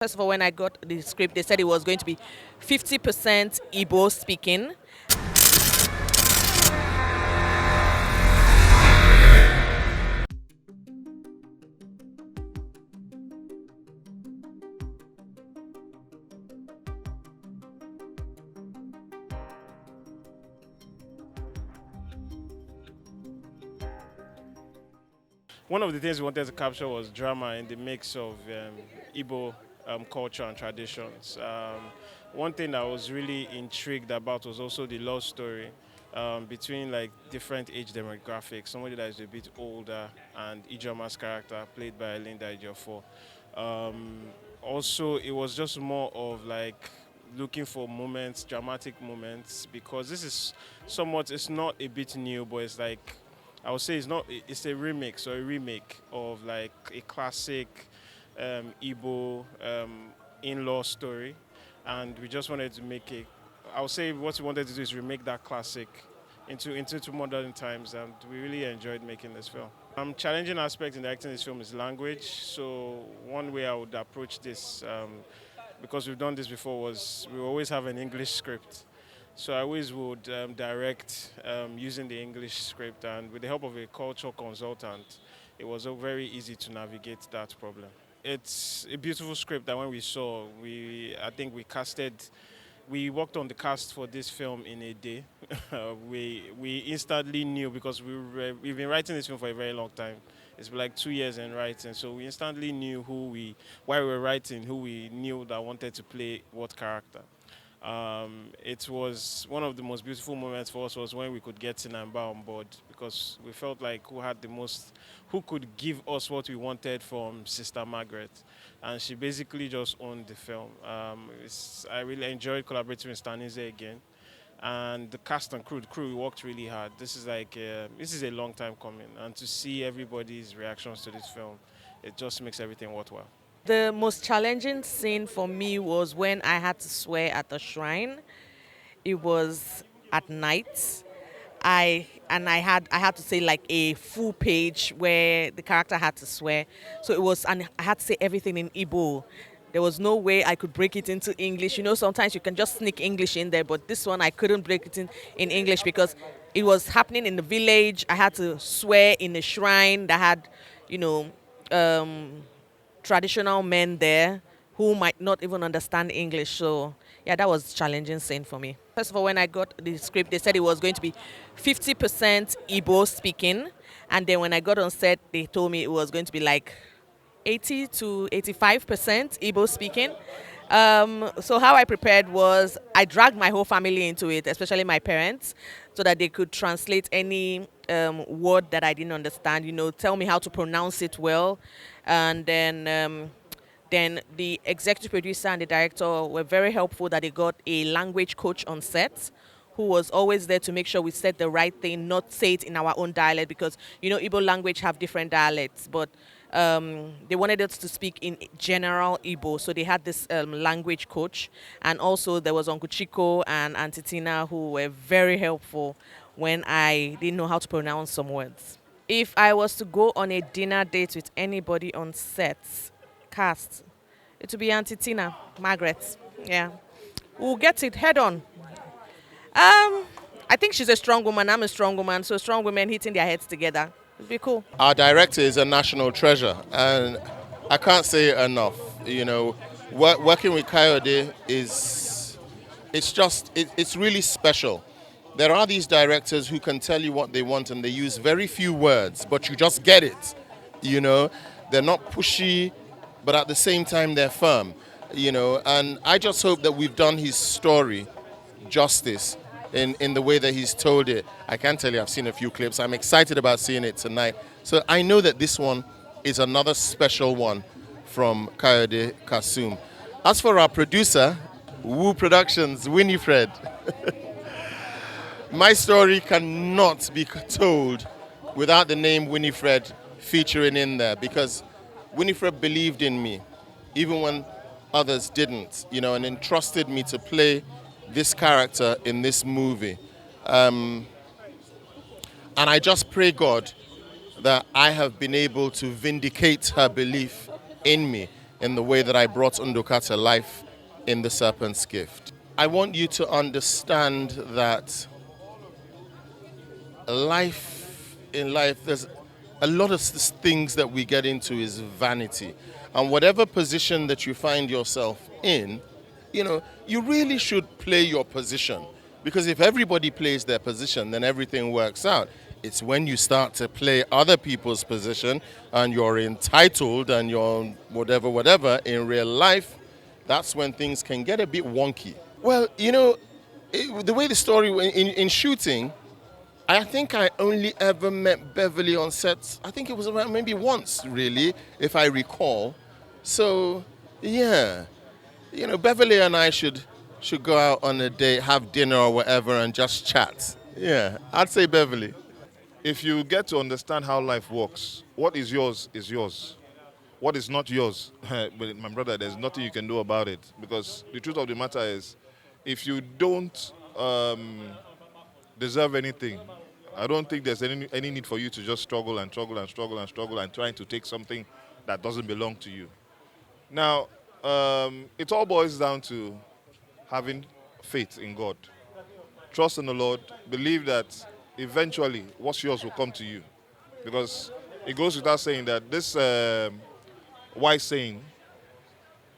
First of all, when I got the script, they said it was going to be 50% Igbo speaking. One of the things we wanted to capture was drama in the mix of Igbo culture and traditions. One thing I was really intrigued about was also the love story between like different age demographics. Somebody that is a bit older and Ejiofor's character played by Linda Ejiofor. Also, it was just more of like looking for moments, dramatic moments, because this is somewhat, it's not a bit new, but it's like I would say it's not. It's a remix or a remake of like a classic Igbo in-law story, and we just wanted to make it. I would say what we wanted to do is remake that classic into modern times, and we really enjoyed making this film. Challenging aspect in directing this film is language. So one way I would approach this, because we've done this before, was we always have an English script. So I always would direct using the English script, and with the help of a cultural consultant, it was very easy to navigate that problem. It's a beautiful script that when we saw, I think we worked on the cast for this film in a day. we instantly knew, because we've been writing this film for a very long time. It's been like 2 years in writing, so we instantly knew while we were writing, who we knew that wanted to play what character. It was one of the most beautiful moments for us was when we could get Tinamba on board, because we felt like who could give us what we wanted from Sister Margaret, and she basically just owned the film. I really enjoyed collaborating with Stanize again, and the cast and crew. The crew worked really hard. This is a long time coming, and to see everybody's reactions to this film, it just makes everything worthwhile. The most challenging scene for me was when I had to swear at the shrine. It was at night. I had to say like a full page where the character had to swear. So it was, and I had to say everything in Igbo. There was no way I could break it into English. You know, sometimes you can just sneak English in there, but this one I couldn't break it in English because it was happening in the village. I had to swear in a shrine that had, you know, traditional men there who might not even understand English. So yeah, that was challenging scene for me. First of all, when I got the script, they said it was going to be 50% Igbo speaking. And then when I got on set, they told me it was going to be like 80 to 85% Igbo speaking. So how I prepared was I dragged my whole family into it, especially my parents, so that they could translate any word that I didn't understand, you know, tell me how to pronounce it well. And then the executive producer and the director were very helpful that they got a language coach on set who was always there to make sure we said the right thing, not say it in our own dialect, because, you know, Igbo language have different dialects, but they wanted us to speak in general Igbo, so they had this language coach. And also there was Uncle Chico and Auntie Tina who were very helpful when I didn't know how to pronounce some words. If I was to go on a dinner date with anybody on set, cast, it would be Auntie Tina, Margaret. Yeah. We'll get it head on. I think she's a strong woman, I'm a strong woman, so strong women hitting their heads together. It'd be cool. Our director is a national treasure, and I can't say it enough. You know, working with Kayode it's really special. There are these directors who can tell you what they want and they use very few words, but you just get it. You know, they're not pushy, but at the same time they're firm. You know, and I just hope that we've done his story justice in the way that he's told it. I can tell you I've seen a few clips. I'm excited about seeing it tonight. So I know that this one is another special one from Kayode Kasum. As for our producer, Woo Productions, Winifred, my story cannot be told without the name Winifred featuring in there, because Winifred believed in me, even when others didn't, you know, and entrusted me to play this character in this movie. And I just pray God that I have been able to vindicate her belief in me, in the way that I brought Undoka to life in The Serpent'S Gift. I want you to understand that in life, there's a lot of things that we get into is vanity. And whatever position that you find yourself in, you really should play your position. Because if everybody plays their position, then everything works out. It's when you start to play other people's position and you're entitled and you're whatever in real life, that's when things can get a bit wonky. Well, the way the story in shooting, I think I only ever met Beverly on set, I think it was around maybe once, really, if I recall. So, yeah. Beverly and I should go out on a date, have dinner or whatever, and just chat. Yeah, I'd say Beverly. If you get to understand how life works, what is yours is yours. What is not yours, but my brother, there's nothing you can do about it. Because the truth of the matter is, if you don't deserve anything, I don't think there's any need for you to just struggle and trying to take something that doesn't belong to you. Now, it all boils down to having faith in God. Trust in the Lord. Believe that eventually what's yours will come to you. Because it goes without saying that this wise saying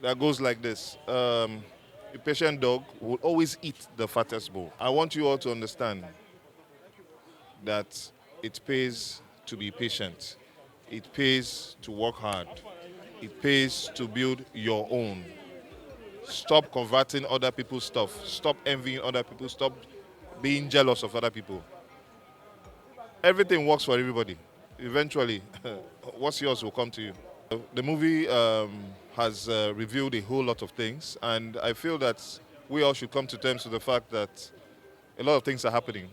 that goes like this. A patient dog will always eat the fattest bowl. I want you all to understand that it pays to be patient. It pays to work hard. It pays to build your own. Stop converting other people's stuff. Stop envying other people. Stop being jealous of other people. Everything works for everybody. Eventually, what's yours will come to you. The movie has revealed a whole lot of things, and I feel that we all should come to terms with the fact that a lot of things are happening,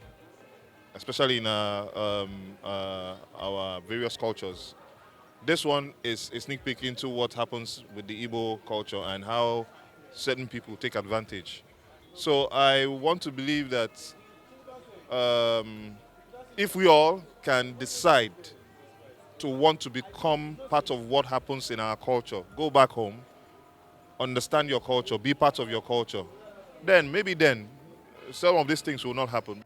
especially in our various cultures. This one is a sneak peek into what happens with the Igbo culture and how certain people take advantage. So I want to believe that if we all can decide to want to become part of what happens in our culture, go back home, understand your culture, be part of your culture, then maybe some of these things will not happen.